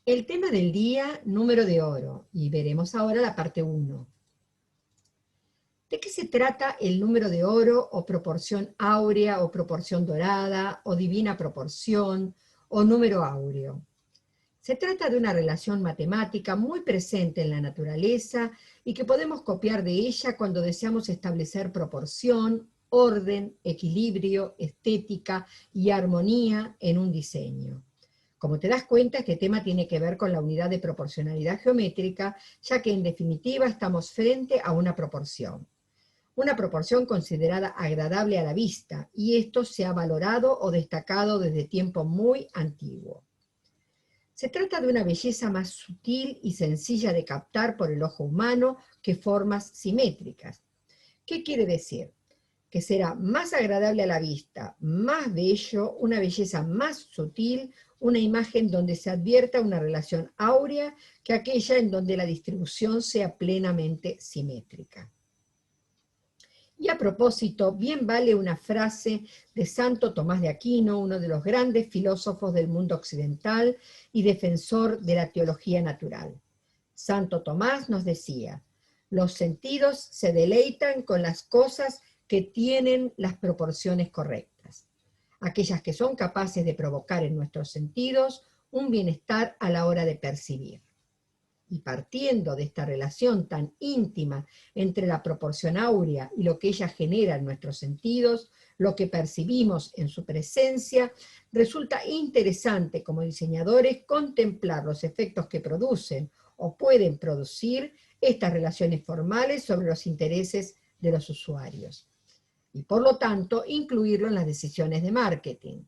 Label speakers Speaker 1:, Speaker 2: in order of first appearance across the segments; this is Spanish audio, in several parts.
Speaker 1: El tema del día, número de oro, y veremos ahora la parte 1. ¿De qué se trata el número de oro o proporción áurea o proporción dorada o divina proporción o número áureo? Se trata de una relación matemática muy presente en la naturaleza y que podemos copiar de ella cuando deseamos establecer proporción, orden, equilibrio, estética y armonía en un diseño. Como te das cuenta, este tema tiene que ver con la unidad de proporcionalidad geométrica, ya que en definitiva estamos frente a una proporción considerada agradable a la vista, y esto se ha valorado o destacado desde tiempo muy antiguo. Se trata de una belleza más sutil y sencilla de captar por el ojo humano que formas simétricas. ¿Qué quiere decir? Que será más agradable a la vista, más bello, una belleza más sutil, una imagen donde se advierta una relación áurea que aquella en donde la distribución sea plenamente simétrica. Y a propósito, bien vale una frase de Santo Tomás de Aquino, uno de los grandes filósofos del mundo occidental y defensor de la teología natural. Santo Tomás nos decía: los sentidos se deleitan con las cosas que tienen las proporciones correctas, aquellas que son capaces de provocar en nuestros sentidos un bienestar a la hora de percibir. Y partiendo de esta relación tan íntima entre la proporción áurea y lo que ella genera en nuestros sentidos, lo que percibimos en su presencia, resulta interesante como diseñadores contemplar los efectos que producen o pueden producir estas relaciones formales sobre los intereses de los usuarios. Y por lo tanto, incluirlo en las decisiones de marketing.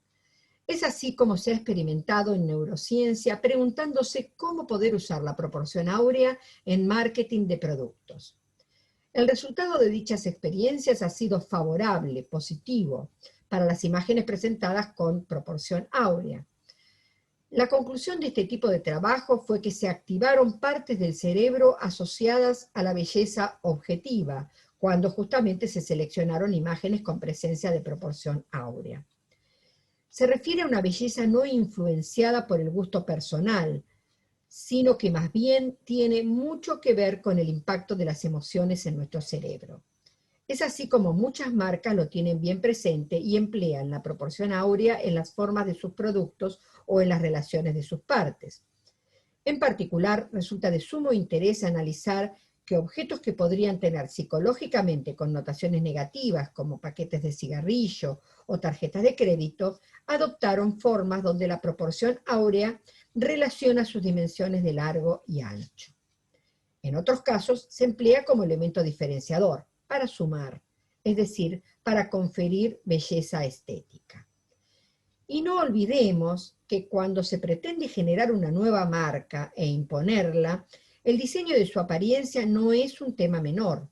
Speaker 1: Es así como se ha experimentado en neurociencia, preguntándose cómo poder usar la proporción áurea en marketing de productos. El resultado de dichas experiencias ha sido favorable, positivo, para las imágenes presentadas con proporción áurea. La conclusión de este tipo de trabajo fue que se activaron partes del cerebro asociadas a la belleza objetiva, cuando justamente se seleccionaron imágenes con presencia de proporción áurea. Se refiere a una belleza no influenciada por el gusto personal, sino que más bien tiene mucho que ver con el impacto de las emociones en nuestro cerebro. Es así como muchas marcas lo tienen bien presente y emplean la proporción áurea en las formas de sus productos o en las relaciones de sus partes. En particular, resulta de sumo interés analizar que objetos que podrían tener psicológicamente connotaciones negativas, como paquetes de cigarrillo o tarjetas de crédito, adoptaron formas donde la proporción áurea relaciona sus dimensiones de largo y ancho. En otros casos, se emplea como elemento diferenciador, para sumar, es decir, para conferir belleza estética. Y no olvidemos que cuando se pretende generar una nueva marca e imponerla, el diseño de su apariencia no es un tema menor.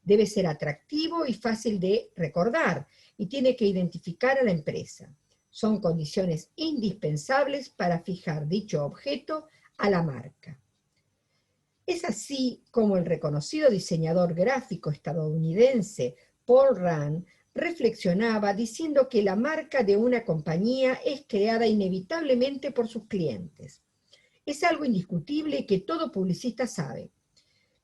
Speaker 1: Debe ser atractivo y fácil de recordar y tiene que identificar a la empresa. Son condiciones indispensables para fijar dicho objeto a la marca. Es así como el reconocido diseñador gráfico estadounidense Paul Rand reflexionaba diciendo que la marca de una compañía es creada inevitablemente por sus clientes. Es algo indiscutible que todo publicista sabe.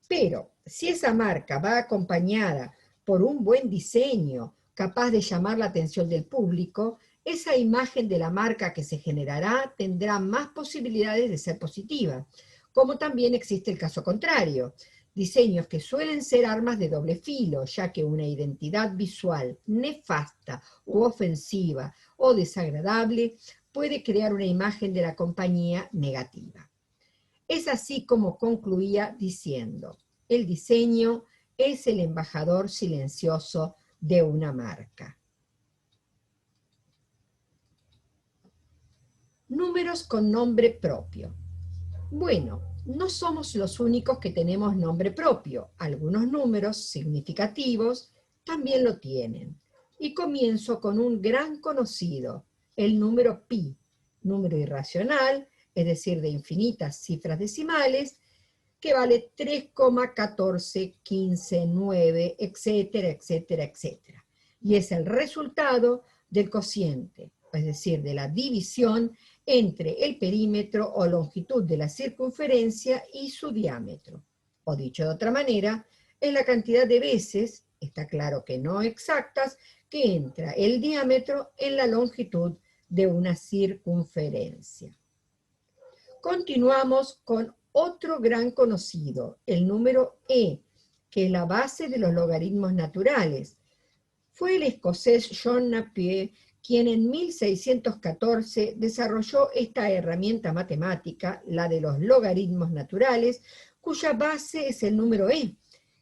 Speaker 1: Pero si esa marca va acompañada por un buen diseño capaz de llamar la atención del público, esa imagen de la marca que se generará tendrá más posibilidades de ser positiva, como también existe el caso contrario, diseños que suelen ser armas de doble filo, ya que una identidad visual nefasta u ofensiva o desagradable puede crear una imagen de la compañía negativa. Es así como concluía diciendo: el diseño es el embajador silencioso de una marca. Números con nombre propio. Bueno, no somos los únicos que tenemos nombre propio. Algunos números significativos también lo tienen. Y comienzo con un gran conocido, el número pi, número irracional, es decir, de infinitas cifras decimales, que vale 3,1415,9, etcétera, etcétera, etcétera. Y es el resultado del cociente, es decir, de la división entre el perímetro o longitud de la circunferencia y su diámetro. O dicho de otra manera, es la cantidad de veces, está claro que no exactas, que entra el diámetro en la longitud de una circunferencia. Continuamos con otro gran conocido, el número e, que es la base de los logaritmos naturales. Fue el escocés John Napier quien en 1614 desarrolló esta herramienta matemática, la de los logaritmos naturales, cuya base es el número e,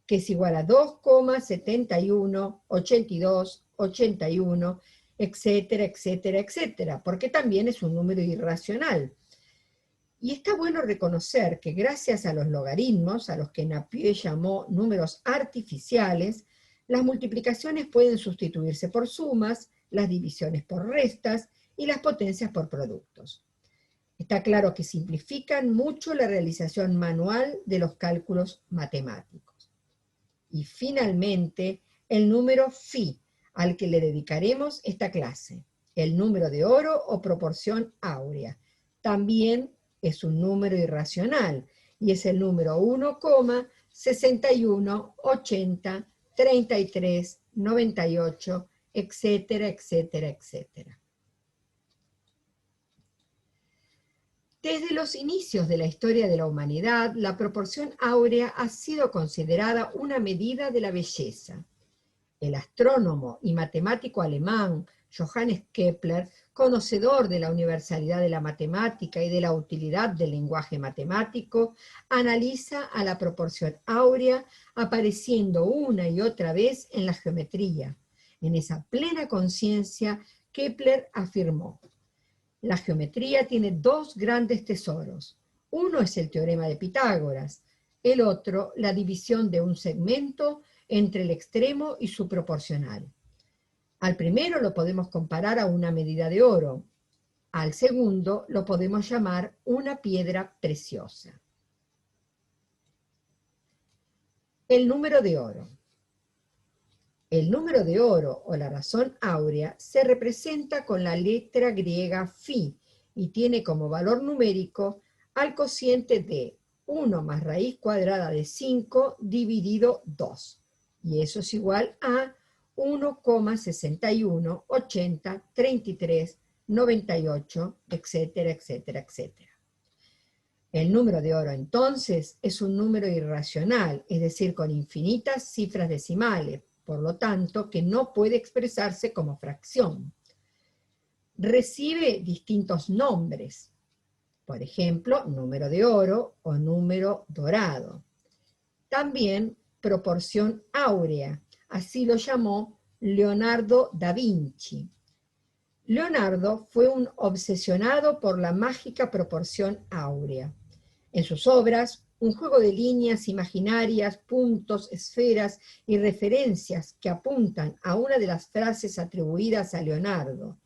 Speaker 1: que es igual a 2,71, 82, 81, etcétera, etcétera, etcétera, porque también es un número irracional. Y está bueno reconocer que gracias a los logaritmos, a los que Napier llamó números artificiales, las multiplicaciones pueden sustituirse por sumas, las divisiones por restas y las potencias por productos. Está claro que simplifican mucho la realización manual de los cálculos matemáticos. Y finalmente, el número phi, al que le dedicaremos esta clase, el número de oro o proporción áurea. También es un número irracional y es el número 1,61, 80, 33, 98, etcétera, etcétera, etcétera. Desde los inicios de la historia de la humanidad, la proporción áurea ha sido considerada una medida de la belleza. El astrónomo y matemático alemán Johannes Kepler, conocedor de la universalidad de la matemática y de la utilidad del lenguaje matemático, analiza a la proporción áurea apareciendo una y otra vez en la geometría. En esa plena conciencia, Kepler afirmó: la geometría tiene dos grandes tesoros. Uno es el teorema de Pitágoras, el otro la división de un segmento entre el extremo y su proporcional. Al primero lo podemos comparar a una medida de oro, al segundo lo podemos llamar una piedra preciosa. El número de oro. El número de oro o la razón áurea se representa con la letra griega phi y tiene como valor numérico al cociente de 1 más raíz cuadrada de 5 dividido 2. Y eso es igual a 1,61, 80, 33, 98, etcétera, etcétera, etcétera. El número de oro, entonces, es un número irracional, es decir, con infinitas cifras decimales, por lo tanto, que no puede expresarse como fracción. Recibe distintos nombres, por ejemplo, número de oro o número dorado. También proporción áurea, así lo llamó Leonardo da Vinci. Leonardo fue un obsesionado por la mágica proporción áurea. En sus obras, un juego de líneas imaginarias, puntos, esferas y referencias que apuntan a una de las frases atribuidas a Leonardo: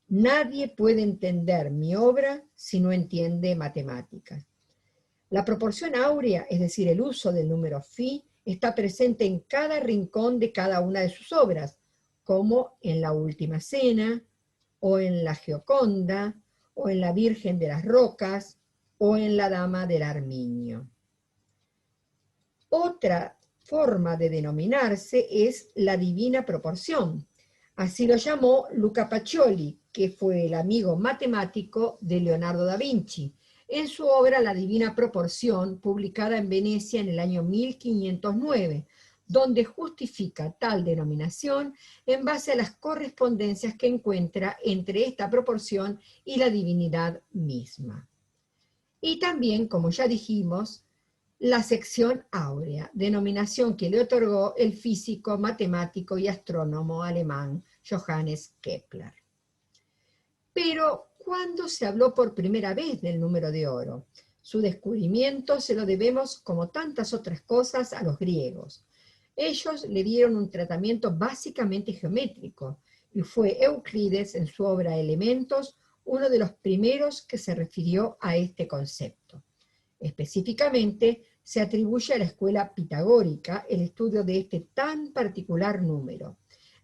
Speaker 1: nadie puede entender mi obra si no entiende matemáticas. La proporción áurea, es decir, el uso del número phi, está presente en cada rincón de cada una de sus obras, como en La Última Cena, o en La Gioconda, o en La Virgen de las Rocas, o en La Dama del Armiño. Otra forma de denominarse es la divina proporción. Así lo llamó Luca Pacioli, que fue el amigo matemático de Leonardo da Vinci, en su obra La Divina Proporción, publicada en Venecia en el año 1509, donde justifica tal denominación en base a las correspondencias que encuentra entre esta proporción y la divinidad misma. Y también, como ya dijimos, la sección áurea, denominación que le otorgó el físico, matemático y astrónomo alemán Johannes Kepler. Pero, ¿cuándo se habló por primera vez del número de oro? Su descubrimiento se lo debemos, como tantas otras cosas, a los griegos. Ellos le dieron un tratamiento básicamente geométrico, y fue Euclides, en su obra Elementos, uno de los primeros que se refirió a este concepto. Específicamente, se atribuye a la escuela pitagórica el estudio de este tan particular número.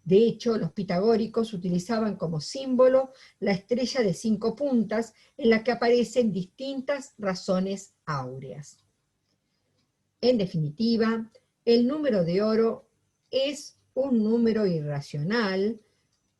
Speaker 1: De hecho, los pitagóricos utilizaban como símbolo la estrella de 5 puntas en la que aparecen distintas razones áureas. En definitiva, el número de oro es un número irracional.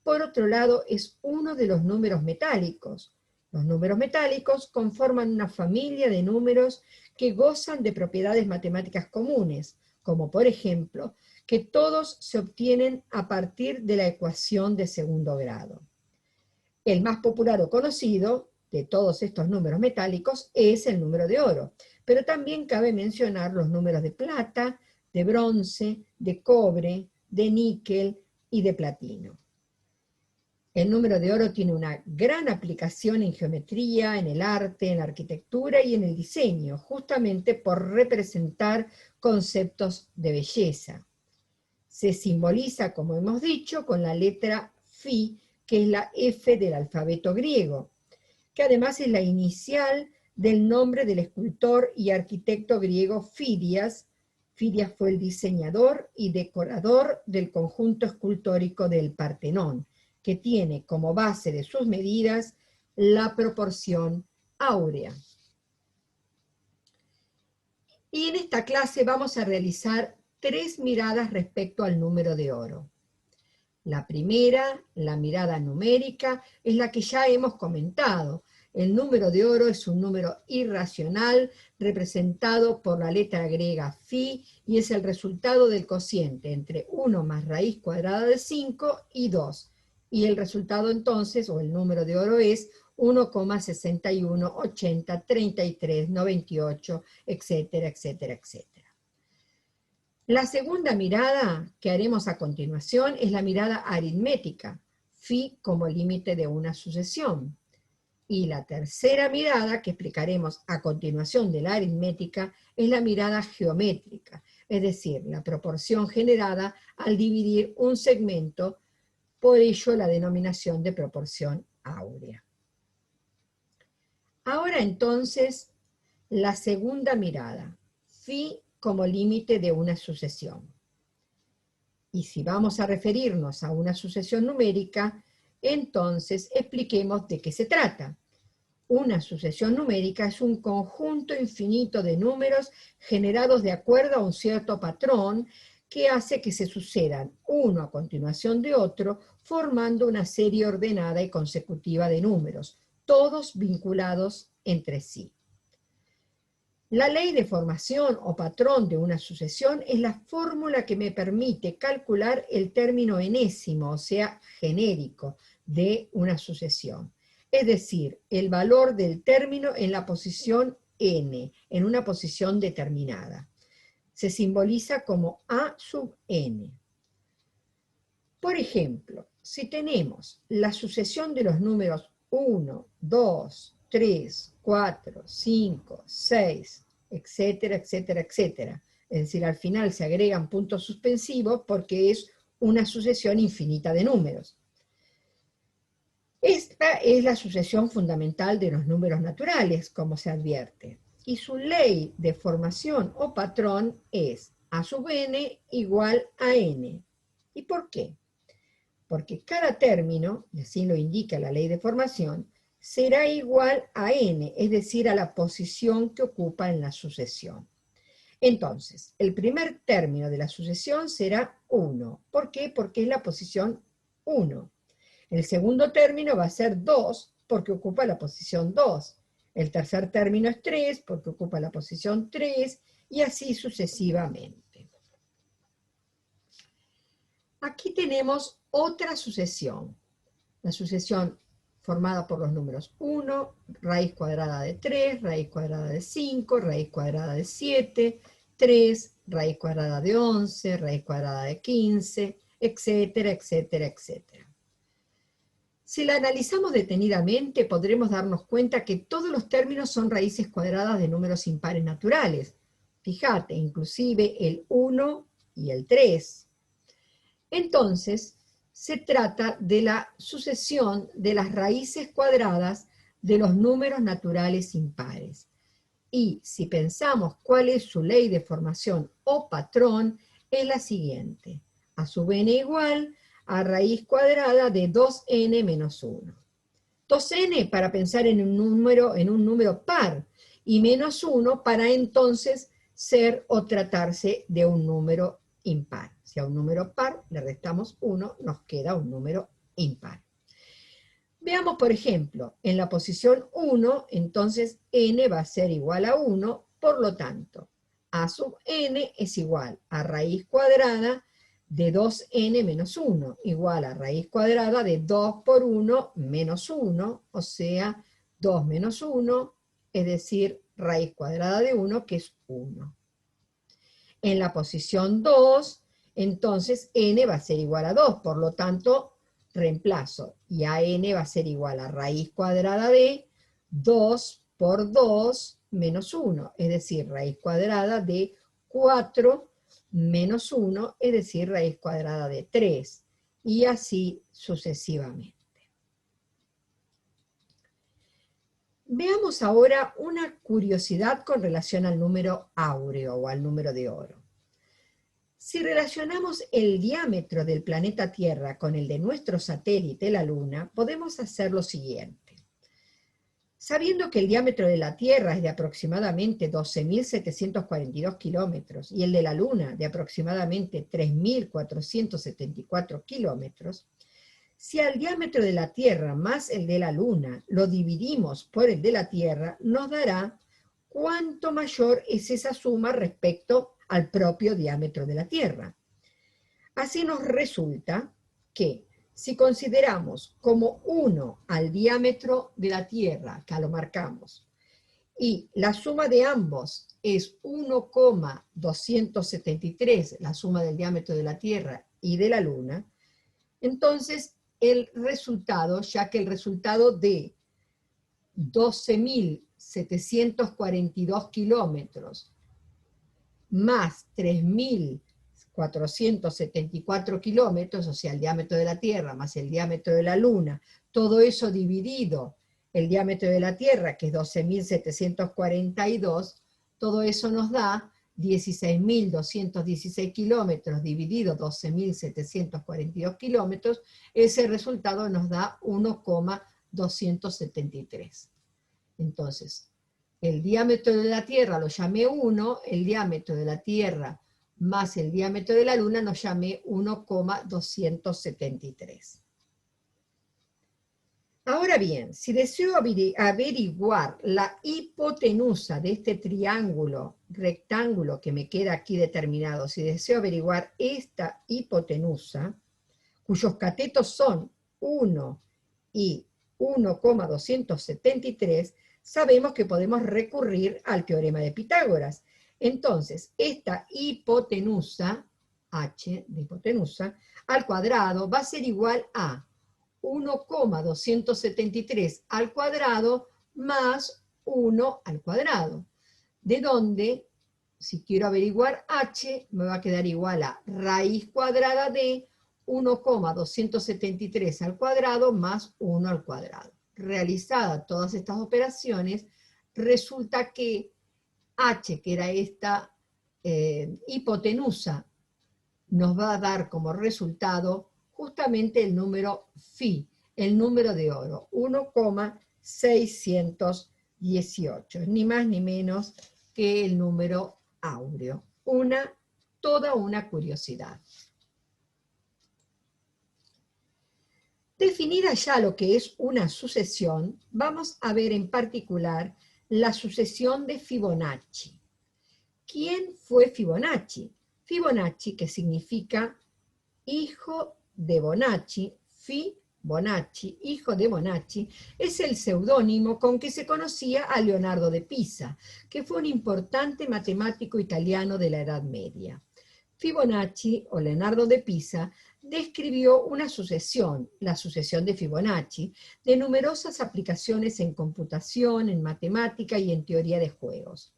Speaker 1: Por otro lado, es uno de los números metálicos. Los números metálicos conforman una familia de números que gozan de propiedades matemáticas comunes, como por ejemplo, que todos se obtienen a partir de la ecuación de segundo grado. El más popular o conocido de todos estos números metálicos es el número de oro, pero también cabe mencionar los números de plata, de bronce, de cobre, de níquel y de platino. El número de oro tiene una gran aplicación en geometría, en el arte, en la arquitectura y en el diseño, justamente por representar conceptos de belleza. Se simboliza, como hemos dicho, con la letra Fi, que es la F del alfabeto griego, que además es la inicial del nombre del escultor y arquitecto griego Fidias. Fidias fue el diseñador y decorador del conjunto escultórico del Partenón, que tiene como base de sus medidas la proporción áurea. Y en esta clase vamos a realizar 3 miradas respecto al número de oro. La primera, la mirada numérica, es la que ya hemos comentado. El número de oro es un número irracional representado por la letra griega Fi y es el resultado del cociente entre 1 más raíz cuadrada de 5 y 2. Y el resultado entonces, o el número de oro es 1,61, 80, 33, 98, etcétera, etcétera, etcétera. La segunda mirada que haremos a continuación es la mirada aritmética, Fi como límite de una sucesión. Y la tercera mirada que explicaremos a continuación de la aritmética es la mirada geométrica, es decir, la proporción generada al dividir un segmento, por ello la denominación de proporción áurea. Ahora entonces, la segunda mirada, Fi como límite de una sucesión. Y si vamos a referirnos a una sucesión numérica, entonces expliquemos de qué se trata. Una sucesión numérica es un conjunto infinito de números generados de acuerdo a un cierto patrón que hace que se sucedan uno a continuación de otro, formando una serie ordenada y consecutiva de números, todos vinculados entre sí. La ley de formación o patrón de una sucesión es la fórmula que me permite calcular el término enésimo, o sea, genérico, de una sucesión. Es decir, el valor del término en la posición n, en una posición determinada. Se simboliza como a sub n. Por ejemplo, si tenemos la sucesión de los números 1, 2, 3, 4, 5, 6, etcétera, etcétera, etcétera. Es decir, al final se agregan puntos suspensivos porque es una sucesión infinita de números. Esta es la sucesión fundamental de los números naturales, como se advierte. Y su ley de formación o patrón es a sub n igual a n. ¿Y por qué? Porque cada término, y así lo indica la ley de formación, será igual a n, es decir, a la posición que ocupa en la sucesión. Entonces, el primer término de la sucesión será 1. ¿Por qué? Porque es la posición 1. El segundo término va a ser 2, porque ocupa la posición 2. El tercer término es 3, porque ocupa la posición 3, y así sucesivamente. Aquí tenemos otra sucesión. La sucesión formada por los números 1, raíz cuadrada de 3, raíz cuadrada de 5, raíz cuadrada de 7, 3, raíz cuadrada de 11, raíz cuadrada de 15, etcétera, etcétera, etcétera. Si la analizamos detenidamente, podremos darnos cuenta que todos los términos son raíces cuadradas de números impares naturales. Fíjate, inclusive el 1 y el 3. Entonces, se trata de la sucesión de las raíces cuadradas de los números naturales impares. Y si pensamos cuál es su ley de formación o patrón, es la siguiente. A sub n igual a raíz cuadrada de 2n menos 1. 2n para pensar en un número par, y menos 1 para entonces ser o tratarse de un número impar. Si a un número par le restamos 1, nos queda un número impar. Veamos, por ejemplo, en la posición 1, entonces n va a ser igual a 1, por lo tanto, a sub n es igual a raíz cuadrada de 2n menos 1, igual a raíz cuadrada de 2 por 1 menos 1, o sea, 2 menos 1, es decir, raíz cuadrada de 1, que es 1. En la posición 2, entonces n va a ser igual a 2, por lo tanto, reemplazo, y a n va a ser igual a raíz cuadrada de 2 por 2 menos 1, es decir, raíz cuadrada de 4 menos 1, es decir, raíz cuadrada de 3, y así sucesivamente. Veamos ahora una curiosidad con relación al número áureo o al número de oro. Si relacionamos el diámetro del planeta Tierra con el de nuestro satélite, la Luna, podemos hacer lo siguiente. Sabiendo que el diámetro de la Tierra es de aproximadamente 12.742 kilómetros y el de la Luna de aproximadamente 3.474 kilómetros, si al diámetro de la Tierra más el de la Luna lo dividimos por el de la Tierra, nos dará cuánto mayor es esa suma respecto al propio diámetro de la Tierra. Así nos resulta que si consideramos como 1 al diámetro de la Tierra, acá lo marcamos, y la suma de ambos es 1,273, la suma del diámetro de la Tierra y de la Luna, entonces el resultado, ya que el resultado de 12.742 kilómetros más 3.474 kilómetros, o sea, el diámetro de la Tierra más el diámetro de la Luna, todo eso dividido, el diámetro de la Tierra, que es 12.742, todo eso nos da 16.216 kilómetros dividido 12.742 kilómetros, ese resultado nos da 1,273. Entonces, el diámetro de la Tierra lo llamé 1, el diámetro de la Tierra más el diámetro de la Luna lo llamé 1,273. Ahora bien, si deseo averiguar la hipotenusa de este triángulo rectángulo que me queda aquí determinado, si deseo averiguar esta hipotenusa, cuyos catetos son 1 y 1,273, sabemos que podemos recurrir al teorema de Pitágoras. Entonces, esta hipotenusa, h de hipotenusa, al cuadrado va a ser igual a 1,273 al cuadrado más 1 al cuadrado, de donde, si quiero averiguar h, me va a quedar igual a raíz cuadrada de 1,273 al cuadrado más 1 al cuadrado. Realizadas todas estas operaciones, resulta que h, que era esta hipotenusa, nos va a dar como resultado justamente el número phi, el número de oro, 1,618, ni más ni menos que el número áureo. Toda una curiosidad. Definida ya lo que es una sucesión, vamos a ver en particular la sucesión de Fibonacci. ¿Quién fue Fibonacci? Fibonacci, que significa hijo de Bonacci, Fibonacci, hijo de Bonacci, es el seudónimo con que se conocía a Leonardo de Pisa, que fue un importante matemático italiano de la Edad Media. Fibonacci, o Leonardo de Pisa, describió una sucesión, la sucesión de Fibonacci, de numerosas aplicaciones en computación, en matemática y en teoría de juegos.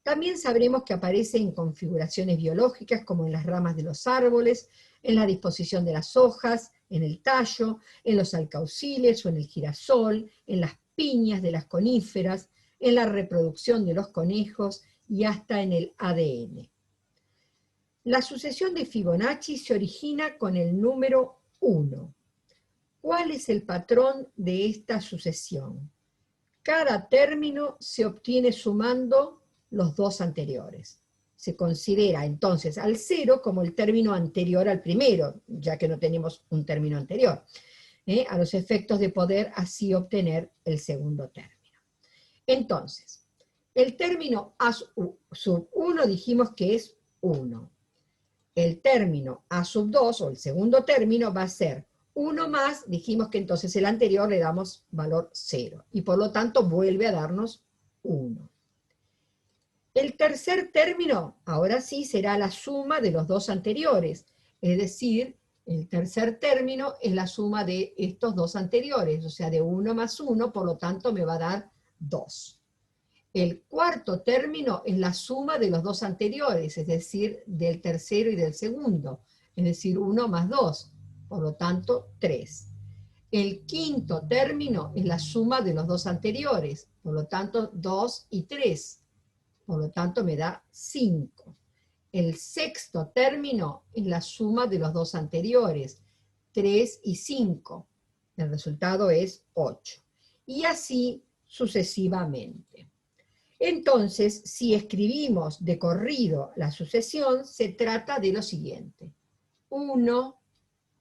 Speaker 1: También sabremos que aparece en configuraciones biológicas como en las ramas de los árboles, en la disposición de las hojas, en el tallo, en los alcauciles o en el girasol, en las piñas de las coníferas, en la reproducción de los conejos y hasta en el ADN. La sucesión de Fibonacci se origina con el número 1. ¿Cuál es el patrón de esta sucesión? Cada término se obtiene sumando los dos anteriores. Se considera entonces al 0 como el término anterior al primero, ya que no tenemos un término anterior, a los efectos de poder así obtener el segundo término. Entonces, el término A sub 1 dijimos que es 1. El término A sub 2, o el segundo término, va a ser 1 más, dijimos que entonces el anterior le damos valor 0, y por lo tanto vuelve a darnos 1. El tercer término, ahora sí, será la suma de los dos anteriores, es decir, el tercer término es la suma de estos dos anteriores, o sea, de 1 más 1, por lo tanto me va a dar 2. El cuarto término es la suma de los dos anteriores, es decir, del tercero y del segundo, es decir, 1 más 2, por lo tanto, 3. El quinto término es la suma de los dos anteriores, por lo tanto, 2 y 3, por lo tanto me da 5. El sexto término es la suma de los dos anteriores, 3 y 5. El resultado es 8. Y así sucesivamente. Entonces, si escribimos de corrido la sucesión, se trata de lo siguiente. 1,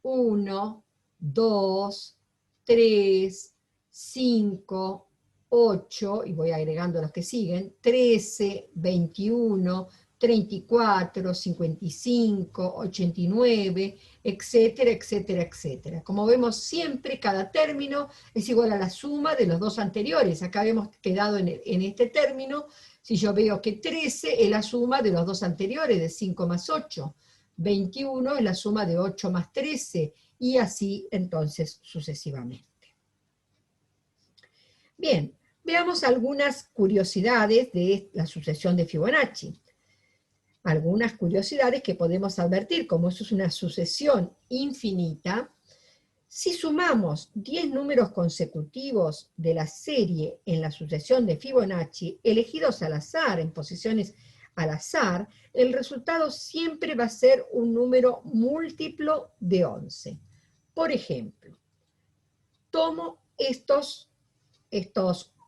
Speaker 1: 1, 2, 3, 5, 8, y voy agregando los que siguen, 13, 21, 34, 55, 89, etcétera, etcétera, etcétera. Como vemos siempre, cada término es igual a la suma de los dos anteriores. Acá habíamos quedado en este término, si yo veo que 13 es la suma de los dos anteriores, de 5 más 8, 21 es la suma de 8 más 13, y así entonces sucesivamente. Bien, veamos algunas curiosidades de la sucesión de Fibonacci. Algunas curiosidades que podemos advertir, como eso es una sucesión infinita, si sumamos 10 números consecutivos de la serie en la sucesión de Fibonacci, elegidos al azar, en posiciones al azar, el resultado siempre va a ser un número múltiplo de 11. Por ejemplo, tomo estos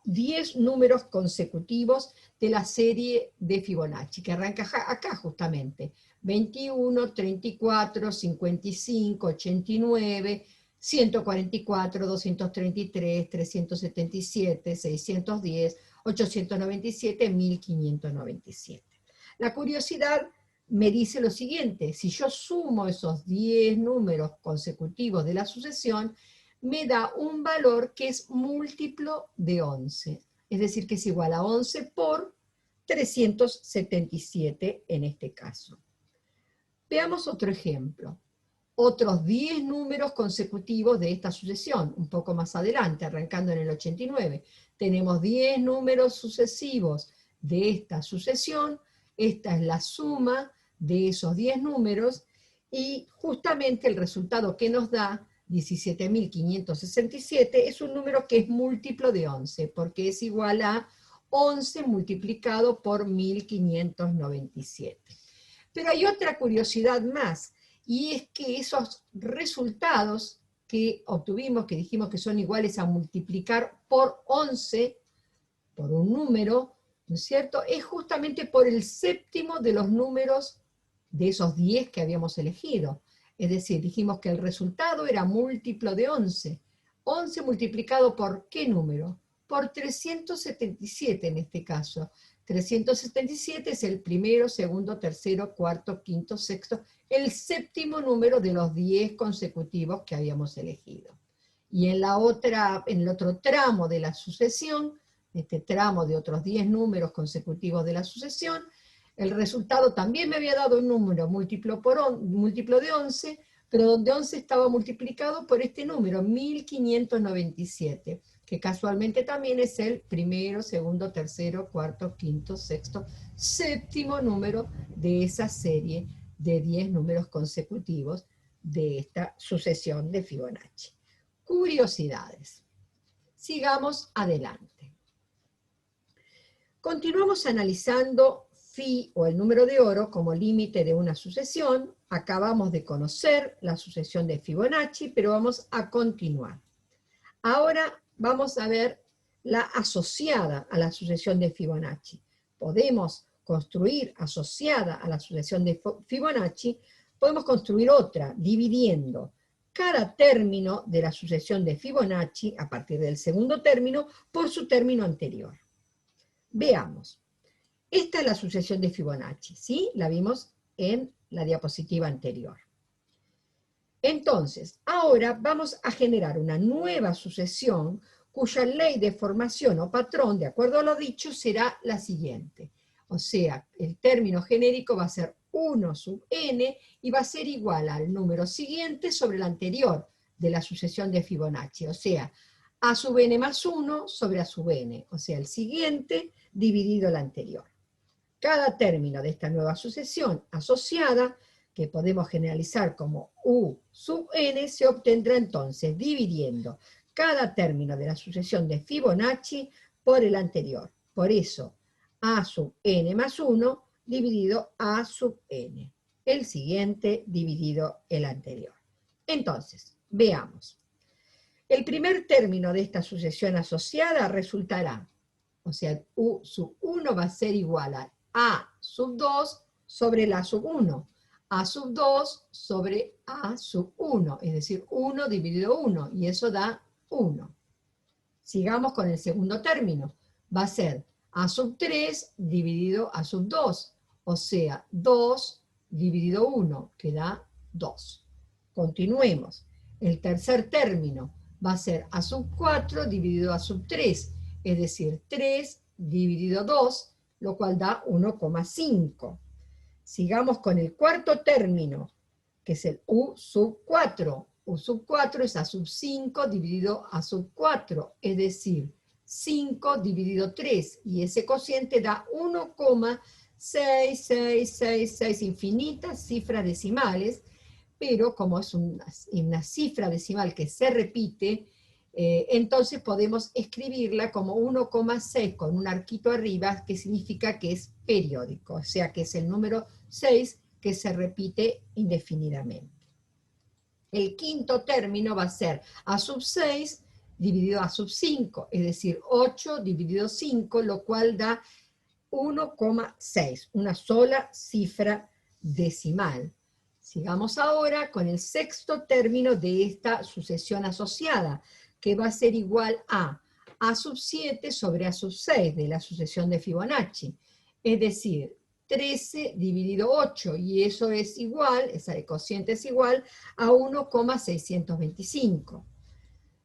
Speaker 1: 10 números consecutivos de la serie de Fibonacci, que arranca acá justamente, 21, 34, 55, 89, 144, 233, 377, 610, 897, 1597. La curiosidad me dice lo siguiente: si yo sumo esos 10 números consecutivos de la sucesión, me da un valor que es múltiplo de 11, es decir, que es igual a 11 por 377 en este caso. Veamos otro ejemplo. Otros 10 números consecutivos de esta sucesión, un poco más adelante, arrancando en el 89. Tenemos 10 números sucesivos de esta sucesión, esta es la suma de esos 10 números, y justamente el resultado que nos da 17.567 es un número que es múltiplo de 11, porque es igual a 11 multiplicado por 1597. Pero hay otra curiosidad más, y es que esos resultados que obtuvimos, que dijimos que son iguales a multiplicar por 11, por un número, ¿no es cierto?, es justamente por el séptimo de los números de esos 10 que habíamos elegido. Es decir, dijimos que el resultado era múltiplo de 11. 11 multiplicado por ¿qué número? Por 377 en este caso. 377 es el primero, segundo, tercero, cuarto, quinto, sexto, el séptimo número de los 10 consecutivos que habíamos elegido. Y en el otro tramo de la sucesión, este tramo de otros 10 números consecutivos de la sucesión, el resultado también me había dado un número múltiplo de 11, pero donde 11 estaba multiplicado por este número, 1597, que casualmente también es el primero, segundo, tercero, cuarto, quinto, sexto, séptimo número de esa serie de 10 números consecutivos de esta sucesión de Fibonacci. Curiosidades. Sigamos adelante. Continuamos analizando phi o el número de oro como límite de una sucesión. Acabamos de conocer la sucesión de Fibonacci, pero vamos a continuar. Ahora vamos a ver la asociada a la sucesión de Fibonacci. Podemos construir asociada a la sucesión de Fibonacci, podemos construir otra dividiendo cada término de la sucesión de Fibonacci a partir del segundo término por su término anterior. Veamos. Esta es la sucesión de Fibonacci, ¿sí? La vimos en la diapositiva anterior. Entonces, ahora vamos a generar una nueva sucesión cuya ley de formación o patrón, de acuerdo a lo dicho, será la siguiente. O sea, el término genérico va a ser 1 sub n y va a ser igual al número siguiente sobre el anterior de la sucesión de Fibonacci. O sea, a sub n más 1 sobre a sub n. O sea, el siguiente dividido el anterior. Cada término de esta nueva sucesión asociada, que podemos generalizar como u sub n, se obtendrá entonces dividiendo cada término de la sucesión de Fibonacci por el anterior. Por eso, a sub n más 1 dividido a sub n. El siguiente dividido el anterior. Entonces, veamos. El primer término de esta sucesión asociada resultará, o sea, u sub 1 va a ser igual a sub 2 sobre la sub 1. A sub 2 sobre a sub 1, es decir, 1 dividido 1, y eso da 1. Sigamos con el segundo término. Va a ser a sub 3 dividido a sub 2, o sea, 2 dividido 1, que da 2. Continuemos. El tercer término va a ser a sub 4 dividido a sub 3, es decir, 3 dividido 2, lo cual da 1,5. Sigamos con el cuarto término, que es el u sub 4. U sub 4 es a sub 5 dividido a sub 4, es decir, 5 dividido 3, y ese cociente da 1,6666, infinitas cifras decimales, pero como es una cifra decimal que se repite, entonces podemos escribirla como 1,6 con un arquito arriba, que significa que es periódico, o sea que es el número 6 que se repite indefinidamente. El quinto término va a ser a sub 6 dividido a sub 5, es decir, 8 dividido 5, lo cual da 1,6, una sola cifra decimal. Sigamos ahora con el sexto término de esta sucesión asociada, que va a ser igual a sub 7 sobre a sub 6 de la sucesión de Fibonacci, es decir, 13 dividido 8, y eso es igual, ese cociente es igual a 1,625.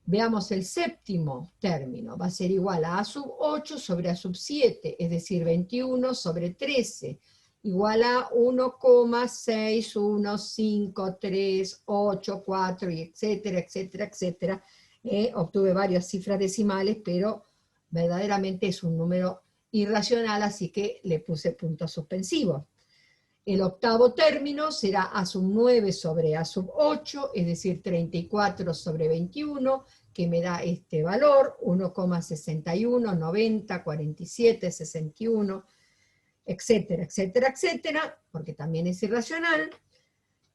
Speaker 1: Veamos el séptimo término, va a ser igual a sub 8 sobre a sub 7, es decir, 21 sobre 13, igual a 1,61538, y etcétera, etcétera, etcétera. Obtuve varias cifras decimales, pero verdaderamente es un número irracional, así que le puse puntos suspensivos. El octavo término será a sub 9 sobre a sub 8, es decir, 34 sobre 21, que me da este valor, 1,61, 90, 47, 61, etcétera, etcétera, etcétera, porque también es irracional.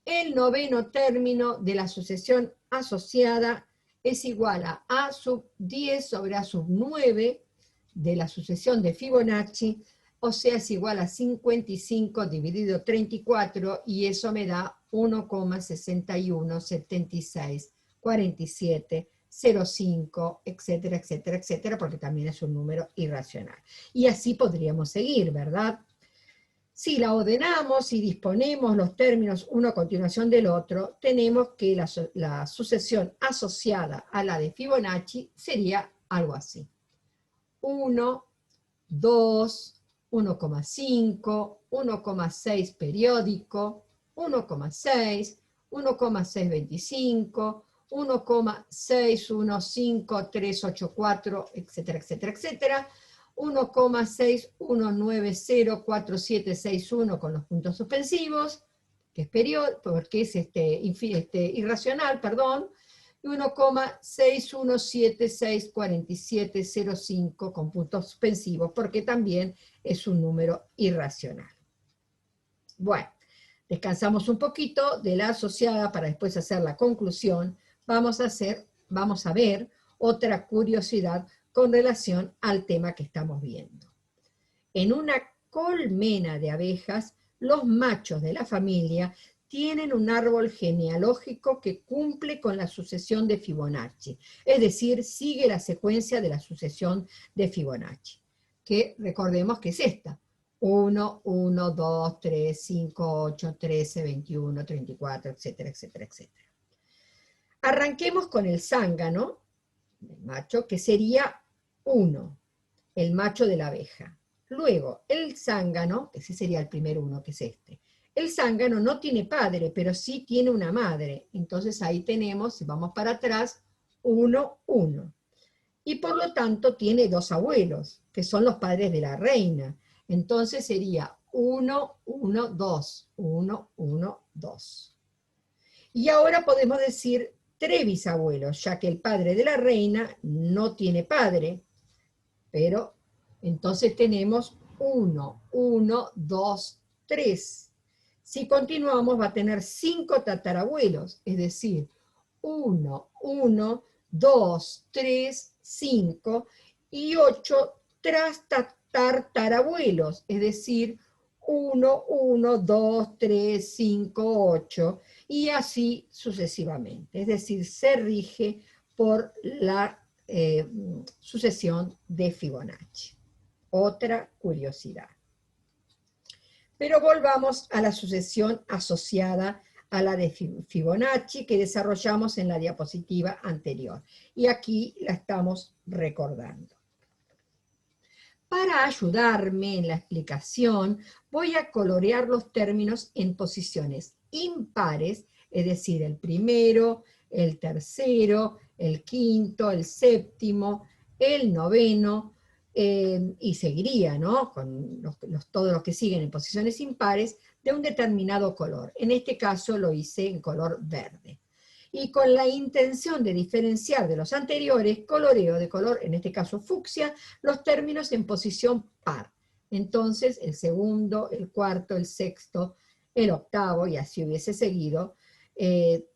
Speaker 1: El noveno término de la sucesión asociada es igual a sub 10 sobre a sub 9 de la sucesión de Fibonacci, o sea, es igual a 55 dividido 34, y eso me da 1,61, 76, 47, 0,5, etcétera, etcétera, etcétera, porque también es un número irracional. Y así podríamos seguir, ¿verdad? Si la ordenamos y disponemos los términos uno a continuación del otro, tenemos que la sucesión asociada a la de Fibonacci sería algo así. 1, 2, 1,5, 1,6 periódico, 1,6, 1,625, 1,615384, etcétera, etcétera, etcétera, 1,61904761 con los puntos suspensivos, que es periódico, porque es irracional, perdón, y 1,617647005 con puntos suspensivos, porque también es un número irracional. Bueno, descansamos un poquito de la asociada para después hacer la conclusión. Vamos a ver otra curiosidad con relación al tema que estamos viendo. En una colmena de abejas, los machos de la familia tienen un árbol genealógico que cumple con la sucesión de Fibonacci, es decir, sigue la secuencia de la sucesión de Fibonacci, que recordemos que es esta: 1, 1, 2, 3, 5, 8, 13, 21, 34, etcétera, etcétera, etcétera. Arranquemos con el zángano, el macho, que sería 1, el macho de la abeja. Luego, el zángano, ese sería el primer 1, que es este. El zángano no tiene padre, pero sí tiene una madre. Entonces ahí tenemos, si vamos para atrás, 1, 1. Y por lo tanto tiene 2 abuelos, que son los padres de la reina. Entonces sería 1, 1, 2, 1, 1, 2. Y ahora podemos decir 3 bisabuelos, ya que el padre de la reina no tiene padre, pero entonces tenemos 1, 1, 2, 3. Si continuamos va a tener 5 tatarabuelos, es decir, 1, 1, 2, 3, 5 y 8 tatarabuelos, es decir, 1, 1, 2, 3, 5, 8 y así sucesivamente. Es decir, se rige por la sucesión de Fibonacci. Otra curiosidad. Pero volvamos a la sucesión asociada a la de Fibonacci que desarrollamos en la diapositiva anterior. Y aquí la estamos recordando. Para ayudarme en la explicación, voy a colorear los términos en posiciones impares, es decir, el primero, el tercero, el quinto, el séptimo, el noveno, y seguiría, ¿no?, con todos los que siguen en posiciones impares, de un determinado color. En este caso lo hice en color verde. Y con la intención de diferenciar de los anteriores, coloreo de color, en este caso fucsia, los términos en posición par. Entonces, el segundo, el cuarto, el sexto, el octavo, y así hubiese seguido,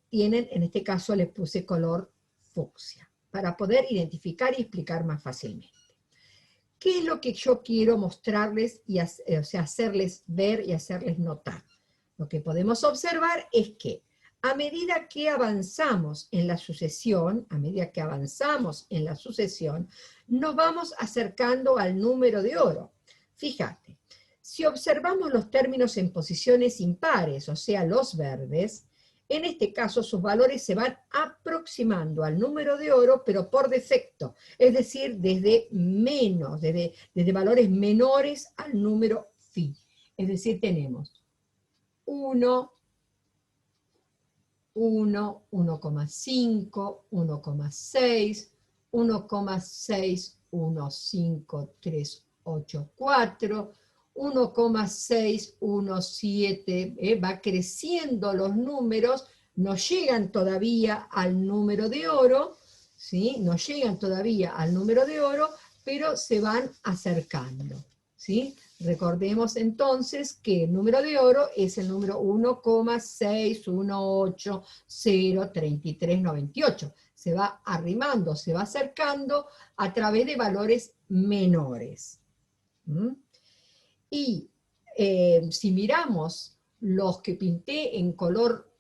Speaker 1: tienen, en este caso le puse color fucsia, para poder identificar y explicar más fácilmente. ¿Qué es lo que yo quiero mostrarles y hacerles ver y hacerles notar? Lo que podemos observar es que a medida que avanzamos en la sucesión, nos vamos acercando al número de oro. Fíjate, si observamos los términos en posiciones impares, o sea, los verdes, en este caso sus valores se van aproximando al número de oro, pero por defecto, es decir, desde valores menores al número phi. Es decir, tenemos 1, 1, 1,5, 1,6, 1,61538, 1,617, va creciendo los números, no llegan todavía al número de oro, ¿sí? No llegan todavía al número de oro, pero se van acercando, ¿sí? Recordemos entonces que el número de oro es el número 1,61803398. Se va arrimando, se va acercando a través de valores menores. Y si miramos los que pinté en color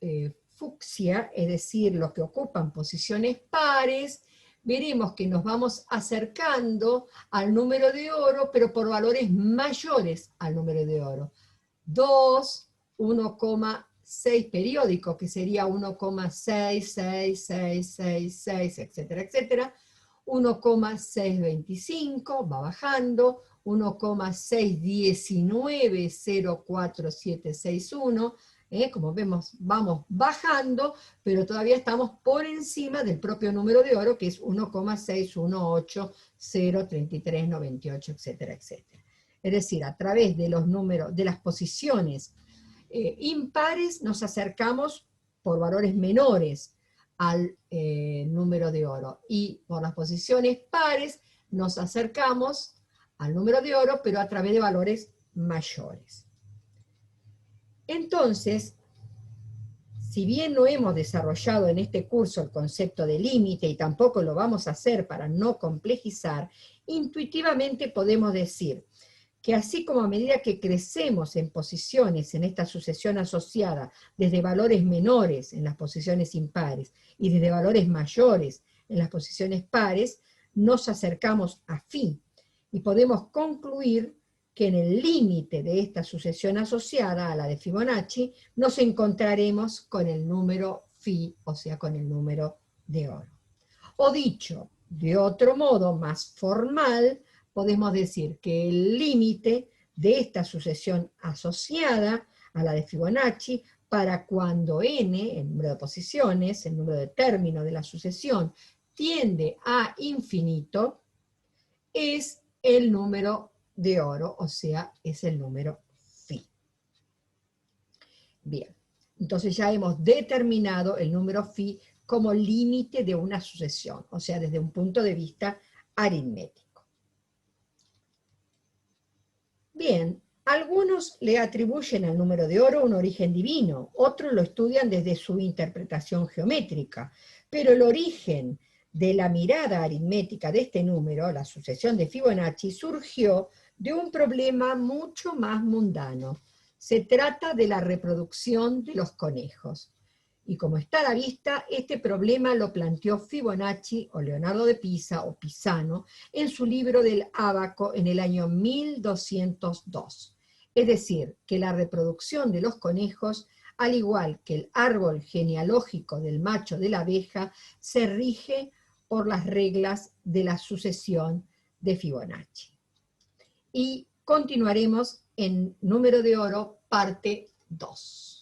Speaker 1: fucsia, es decir, los que ocupan posiciones pares, veremos que nos vamos acercando al número de oro, pero por valores mayores al número de oro. 2, 1,6 periódico, que sería 1,66666, etcétera, etcétera. 1,625, va bajando. 1,6190471, como vemos, vamos bajando, pero todavía estamos por encima del propio número de oro, que es 1,618033998, etcétera, etcétera. Es decir, a través de los números, de las posiciones impares, nos acercamos por valores menores al número de oro. Y por las posiciones pares nos acercamos al número de oro, pero a través de valores mayores. Entonces, si bien no hemos desarrollado en este curso el concepto de límite y tampoco lo vamos a hacer para no complejizar, intuitivamente podemos decir que así como a medida que crecemos en posiciones en esta sucesión asociada, desde valores menores en las posiciones impares y desde valores mayores en las posiciones pares, nos acercamos a phi y podemos concluir que en el límite de esta sucesión asociada a la de Fibonacci nos encontraremos con el número phi, o sea, con el número de oro. O dicho de otro modo, más formal, podemos decir que el límite de esta sucesión asociada a la de Fibonacci para cuando n, el número de posiciones, el número de términos de la sucesión, tiende a infinito, es el número de oro, o sea, es el número phi. Bien, entonces ya hemos determinado el número phi como límite de una sucesión, o sea, desde un punto de vista aritmético. Bien, algunos le atribuyen al número de oro un origen divino, otros lo estudian desde su interpretación geométrica, pero el origen de la mirada aritmética de este número, la sucesión de Fibonacci, surgió de un problema mucho más mundano. Se trata de la reproducción de los conejos. Y como está a la vista, este problema lo planteó Fibonacci o Leonardo de Pisa o Pisano en su libro del Ábaco en el año 1202. Es decir, que la reproducción de los conejos, al igual que el árbol genealógico del macho de la abeja, se rige por las reglas de la sucesión de Fibonacci. Y continuaremos en Número de Oro, parte 2.